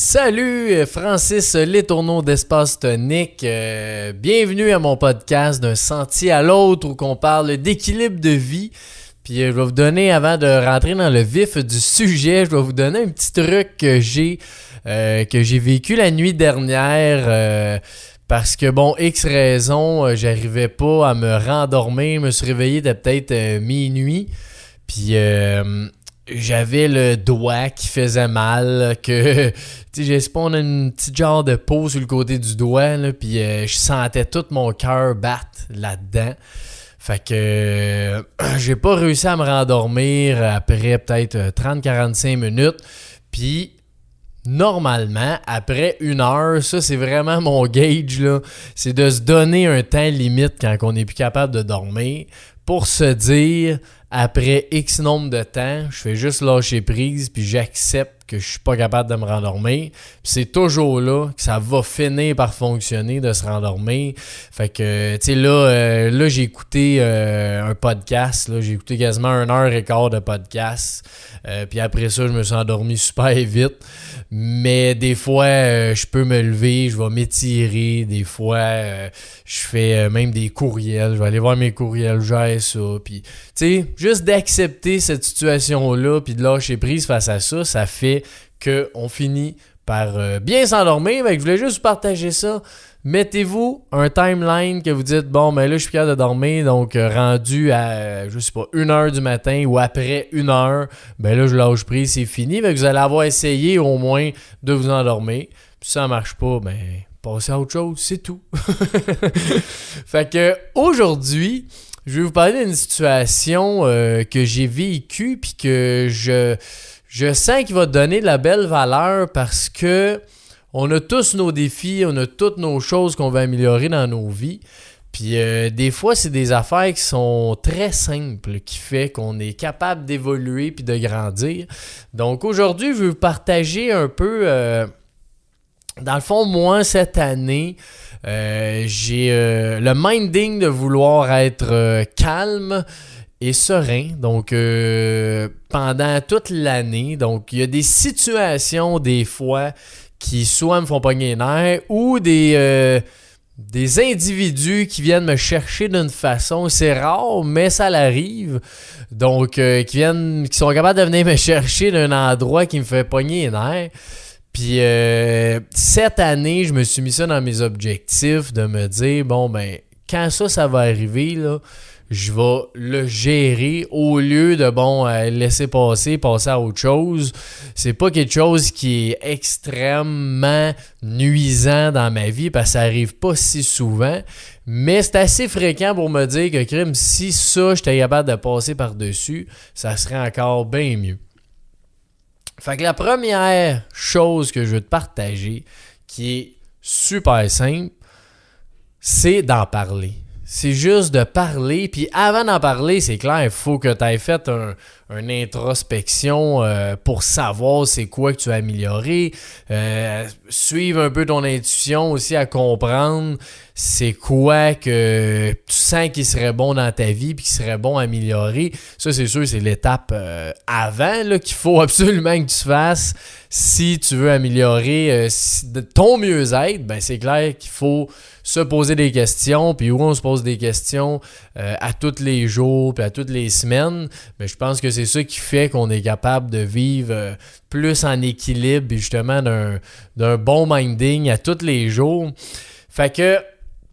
Salut, Francis Letourneau d'Espace Tonique. Bienvenue à mon podcast d'un sentier à l'autre où on parle d'équilibre de vie. Puis je vais vous donner, avant de rentrer dans le vif du sujet, je vais vous donner un petit truc que j'ai vécu la nuit dernière. Parce que, bon, X raisons, j'arrivais pas à me rendormir. Je me suis réveillé de peut-être minuit. Puis j'avais le doigt qui faisait mal, que tu sais, j'ai spawn une petite genre de peau sur le côté du doigt, là, puis je sentais tout mon cœur battre là-dedans. Fait que j'ai pas réussi à me rendormir après peut-être 30-45 minutes. Puis normalement, après 1 heure, ça c'est vraiment mon gauge, là, c'est de se donner un temps limite quand on n'est plus capable de dormir pour se dire, après X nombre de temps, je fais juste lâcher prise puis j'accepte que je suis pas capable de me rendormir. Puis c'est toujours là que ça va finir par fonctionner de se rendormir. Fait que, tu sais, là j'ai écouté un podcast. Là, j'ai écouté quasiment 1h15 de podcast. Puis après ça, je me suis endormi super vite. Mais des fois, je peux me lever, je vais m'étirer. Des fois, je fais même des courriels. Je vais aller voir mes courriels, j'ai ça. Puis, tu sais, juste d'accepter cette situation-là puis de lâcher prise face à ça, ça fait qu'on finit par bien s'endormir. Fait que je voulais juste vous partager ça. Mettez-vous un timeline que vous dites, bon, ben là, je suis capable de dormir, donc rendu à, je sais pas, 1h du matin ou après 1h, ben là, je lâche prise, c'est fini. Fait que vous allez avoir essayé au moins de vous endormir. Puis si ça marche pas, ben, passez à autre chose, c'est tout. Fait que aujourd'hui, je vais vous parler d'une situation que j'ai vécue puis que je sens qu'il va te donner de la belle valeur parce que on a tous nos défis, on a toutes nos choses qu'on veut améliorer dans nos vies. Puis des fois, c'est des affaires qui sont très simples qui fait qu'on est capable d'évoluer puis de grandir. Donc aujourd'hui, je vais vous partager un peu... dans le fond, moi, cette année, j'ai le minding de vouloir être calme et serein. Donc, pendant toute l'année. Donc, il y a des situations, des fois, qui soit me font pogner les nerfs ou des individus qui viennent me chercher d'une façon. C'est rare, mais ça l'arrive. Donc, qui sont capables de venir me chercher d'un endroit qui me fait pogner les nerfs. Puis cette année, je me suis mis ça dans mes objectifs de me dire, bon, ben, quand ça va arriver, là, je vais le gérer au lieu de, bon, laisser passer à autre chose. C'est pas quelque chose qui est extrêmement nuisant dans ma vie parce que ça arrive pas si souvent. Mais c'est assez fréquent pour me dire que, crime, si ça, j'étais capable de passer par-dessus, ça serait encore bien mieux. Fait que la première chose que je veux te partager, qui est super simple, c'est d'en parler. C'est juste de parler, puis avant d'en parler, c'est clair, il faut que tu aies fait une introspection pour savoir c'est quoi que tu as amélioré, suivre un peu ton intuition aussi à comprendre c'est quoi que tu sens qui serait bon dans ta vie puis qui serait bon à améliorer. Ça, c'est sûr, c'est l'étape avant là, qu'il faut absolument que tu fasses si tu veux améliorer ton mieux-être. Ben, c'est clair qu'il faut se poser des questions, puis où on se pose des questions à tous les jours puis à toutes les semaines. Mais je pense que c'est ça qui fait qu'on est capable de vivre plus en équilibre et justement d'un bon minding à tous les jours. Fait que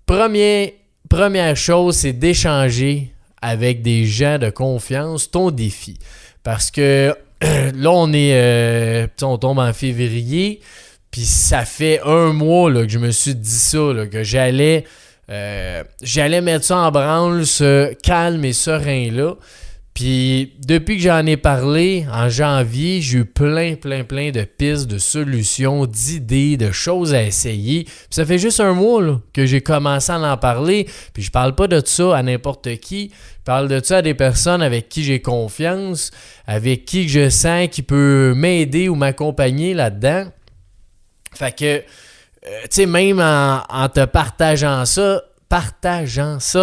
première chose, c'est d'échanger avec des gens de confiance ton défi. Parce que là, on tombe en février, puis ça fait 1 mois là, que je me suis dit ça, là, que j'allais mettre ça en branle, ce calme et serein-là. Puis depuis que j'en ai parlé en janvier, j'ai eu plein de pistes, de solutions, d'idées, de choses à essayer. Puis ça fait juste 1 mois là, que j'ai commencé à en parler. Puis je parle pas de ça à n'importe qui. Je parle de ça à des personnes avec qui j'ai confiance, avec qui je sens qui peut m'aider ou m'accompagner là-dedans. Fait que, tu sais, même en te partageant ça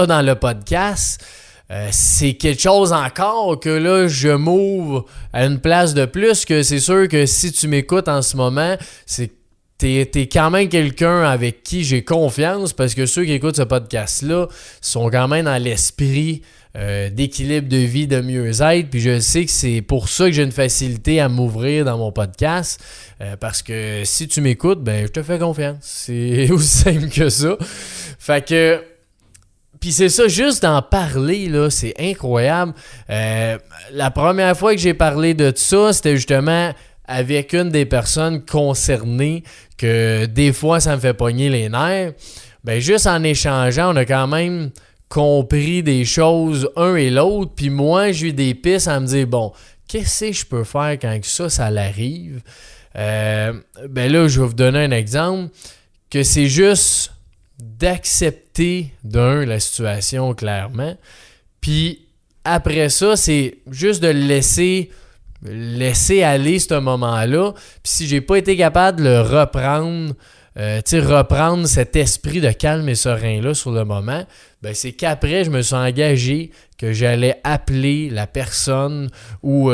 dans le podcast, c'est quelque chose encore que là, je m'ouvre à une place de plus, que c'est sûr que si tu m'écoutes en ce moment, c'est t'es quand même quelqu'un avec qui j'ai confiance parce que ceux qui écoutent ce podcast-là sont quand même dans l'esprit d'équilibre de vie, de mieux-être. Puis je sais que c'est pour ça que j'ai une facilité à m'ouvrir dans mon podcast parce que si tu m'écoutes, ben je te fais confiance. C'est aussi simple que ça. Fait que puis c'est ça, juste d'en parler, là, c'est incroyable. La première fois que j'ai parlé de ça, c'était justement avec une des personnes concernées que des fois, ça me fait pogner les nerfs. Ben juste en échangeant, on a quand même compris des choses un et l'autre. Puis moi, j'ai eu des pistes à me dire, bon, qu'est-ce que je peux faire quand ça l'arrive? Ben là, je vais vous donner un exemple, que c'est juste d'accepter la situation clairement. Puis après ça, c'est juste de laisser aller ce moment-là. Puis si j'ai pas été capable de le reprendre, reprendre cet esprit de calme et serein-là sur le moment, ben c'est qu'après, je me suis engagé que j'allais appeler la personne ou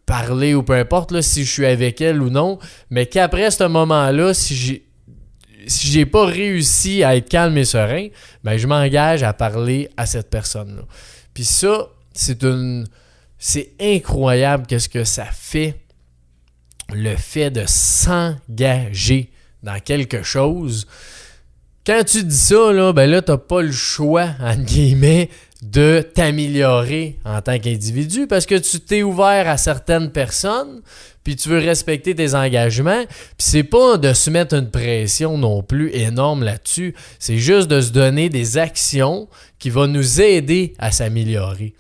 parler ou peu importe là, si je suis avec elle ou non, mais qu'après ce moment-là, si j'ai pas réussi à être calme et serein, ben je m'engage à parler à cette personne-là. Puis ça, c'est incroyable qu'est-ce que ça fait, le fait de s'engager dans quelque chose. Quand tu dis ça, là, ben là, t'as pas le choix, entre guillemets, de t'améliorer en tant qu'individu parce que tu t'es ouvert à certaines personnes puis tu veux respecter tes engagements. Puis c'est pas de se mettre une pression non plus énorme là-dessus. C'est juste de se donner des actions qui vont nous aider à s'améliorer.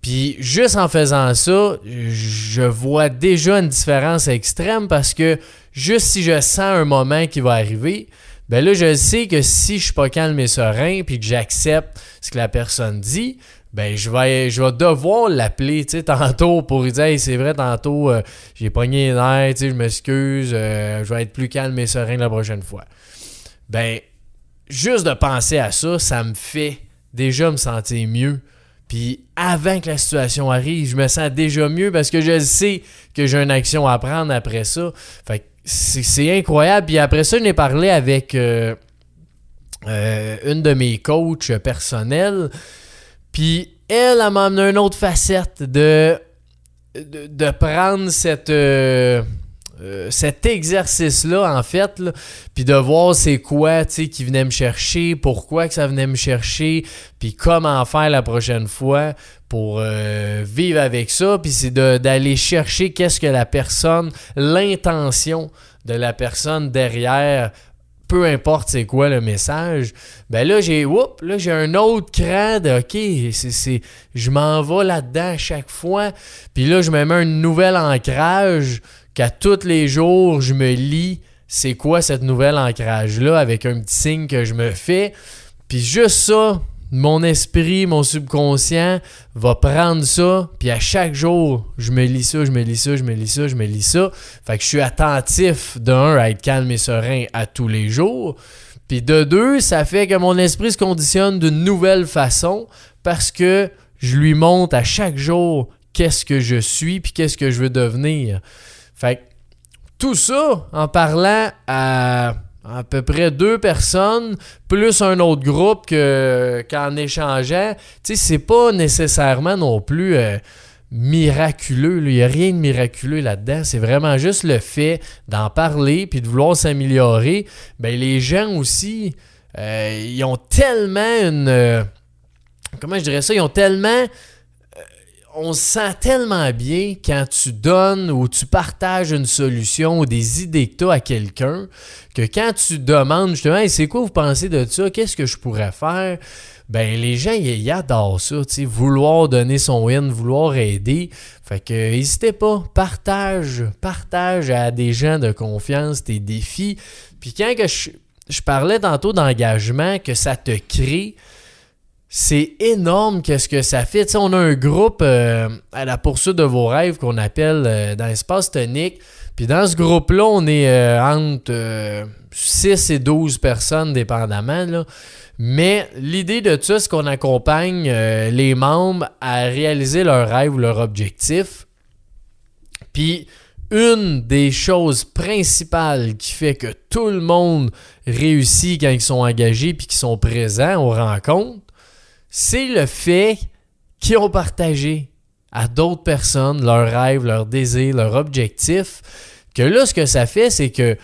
Puis juste en faisant ça, je vois déjà une différence extrême parce que juste si je sens un moment qui va arriver, ben là, je sais que si je suis pas calme et serein puis que j'accepte ce que la personne dit, ben je vais devoir l'appeler, tu sais, tantôt pour lui dire hey, c'est vrai, tantôt, j'ai pogné les nerfs, tu sais, je m'excuse, je vais être plus calme et serein la prochaine fois. Ben, juste de penser à ça, ça me fait déjà me sentir mieux. Puis avant que la situation arrive, je me sens déjà mieux parce que je sais que j'ai une action à prendre après ça. Fait que c'est incroyable. Puis après ça, je n'ai parlé avec une de mes coachs personnels. Puis elle m'a amené une autre facette de prendre cet exercice-là, en fait, là, puis de voir c'est quoi, tu sais, qui venait me chercher, pourquoi que ça venait me chercher, puis comment faire la prochaine fois pour vivre avec ça, puis c'est d'aller chercher qu'est-ce que la personne, l'intention de la personne derrière, peu importe c'est quoi le message, ben là j'ai un autre cran de OK, je m'en vais là-dedans à chaque fois, puis là je me mets un nouvel ancrage qu'à tous les jours je me lis c'est quoi cette nouvel ancrage-là avec un petit signe que je me fais, puis juste ça, mon esprit, mon subconscient va prendre ça, puis à chaque jour, je me lis ça. Fait que je suis attentif, d'un, à être calme et serein à tous les jours. Puis de deux, ça fait que mon esprit se conditionne d'une nouvelle façon parce que je lui montre à chaque jour qu'est-ce que je suis puis qu'est-ce que je veux devenir. Fait que tout ça en parlant à peu près 2 personnes, plus un autre groupe qu'en échangeant. Tu sais, c'est pas nécessairement non plus miraculeux. Il n'y a rien de miraculeux là-dedans. C'est vraiment juste le fait d'en parler puis de vouloir s'améliorer. Ben, les gens aussi, ils ont tellement comment je dirais ça? Ils ont tellement... On se sent tellement bien quand tu donnes ou tu partages une solution ou des idées que tu as à quelqu'un que quand tu demandes justement hey, c'est quoi vous pensez de ça? Qu'est-ce que je pourrais faire? Ben les gens, ils adorent ça, tu sais, vouloir donner son win, vouloir aider. Fait que n'hésitez pas, partage à des gens de confiance tes défis. Puis quand que je parlais tantôt d'engagement que ça te crée, c'est énorme qu'est-ce que ça fait. Tu sais, on a un groupe à la poursuite de vos rêves qu'on appelle dans l'espace tonique. Puis dans ce groupe-là, on est entre 6 et 12 personnes dépendamment. Là. Mais l'idée de ça, c'est qu'on accompagne les membres à réaliser leurs rêves ou leurs objectifs. Puis une des choses principales qui fait que tout le monde réussit quand ils sont engagés puis qu'ils sont présents aux rencontres, c'est le fait qu'ils ont partagé à d'autres personnes leurs rêves, leurs désirs, leurs objectifs. Que là, ce que ça fait, c'est que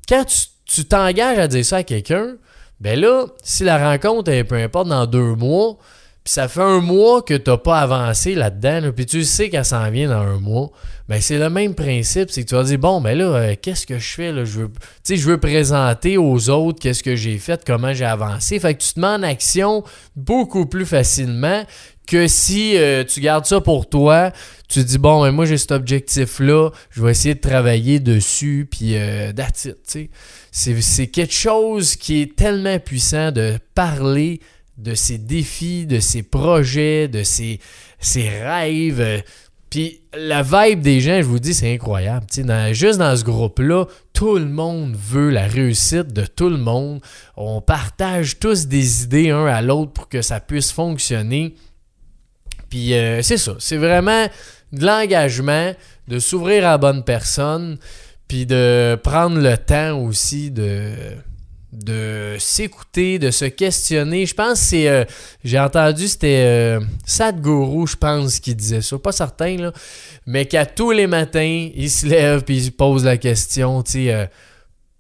quand tu t'engages à dire ça à quelqu'un, ben là, si la rencontre est peu importe dans 2 mois, puis ça fait 1 mois que tu n'as pas avancé là-dedans, là, puis tu sais qu'elle s'en vient dans 1 mois, ben c'est le même principe, c'est que tu vas dire, bon, ben là, qu'est-ce que je fais? Là? Je veux présenter aux autres qu'est-ce que j'ai fait, comment j'ai avancé. Fait que tu te mets en action beaucoup plus facilement que si tu gardes ça pour toi, tu te dis, bon, ben moi j'ai cet objectif-là, je vais essayer de travailler dessus, puis that's it, tu sais. C'est quelque chose qui est tellement puissant de parler de ses défis, de ses projets, de ses rêves. Puis la vibe des gens, je vous dis, c'est incroyable. Juste dans ce groupe-là, tout le monde veut la réussite de tout le monde. On partage tous des idées un à l'autre pour que ça puisse fonctionner. Puis c'est ça, c'est vraiment de l'engagement, de s'ouvrir à la bonne personne, puis de prendre le temps aussi de s'écouter, de se questionner. Je pense que c'est... j'ai entendu, c'était Sadhguru, je pense, qui disait ça. Pas certain, là. Mais qu'à tous les matins, il se lève puis il se pose la question, tu sais,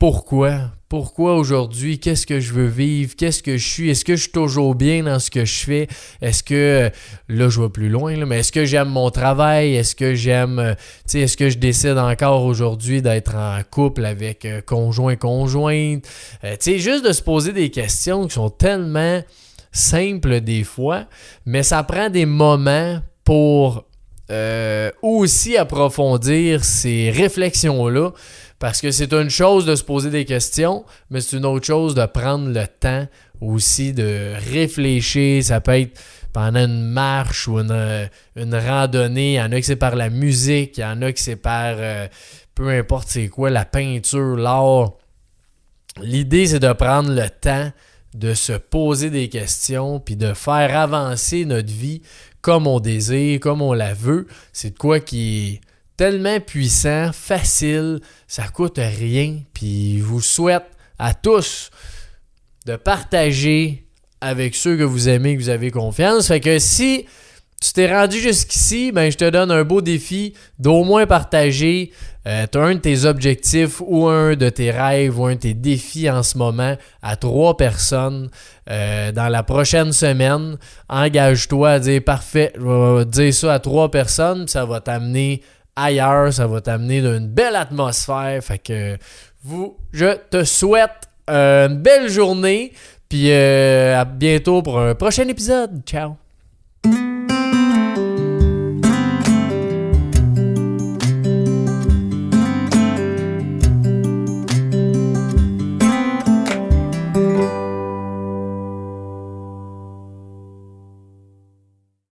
pourquoi? Pourquoi aujourd'hui? Qu'est-ce que je veux vivre? Qu'est-ce que je suis? Est-ce que je suis toujours bien dans ce que je fais? Est-ce que, là je vais plus loin, là, mais est-ce que j'aime mon travail? Est-ce que j'aime, est-ce que je décide encore aujourd'hui d'être en couple avec conjointe? Juste de se poser des questions qui sont tellement simples des fois, mais ça prend des moments pour aussi approfondir ces réflexions-là. Parce que c'est une chose de se poser des questions, mais c'est une autre chose de prendre le temps aussi de réfléchir. Ça peut être pendant une marche ou une randonnée. Il y en a que c'est par la musique, il y en a que c'est par peu importe c'est quoi, la peinture, l'art. L'idée, c'est de prendre le temps de se poser des questions puis de faire avancer notre vie comme on désire, comme on la veut. C'est de quoi qui est tellement puissant, facile, ça coûte rien. Puis je vous souhaite à tous de partager avec ceux que vous aimez, que vous avez confiance. Fait que si tu t'es rendu jusqu'ici, ben je te donne un beau défi d'au moins partager un de tes objectifs ou un de tes rêves ou un de tes défis en ce moment à 3 personnes dans la prochaine semaine. Engage-toi à dire parfait, je vais dire ça à 3 personnes, puis ça va t'amener ailleurs, ça va t'amener d'une belle atmosphère. Fait que je te souhaite une belle journée, puis à bientôt pour un prochain épisode. Ciao!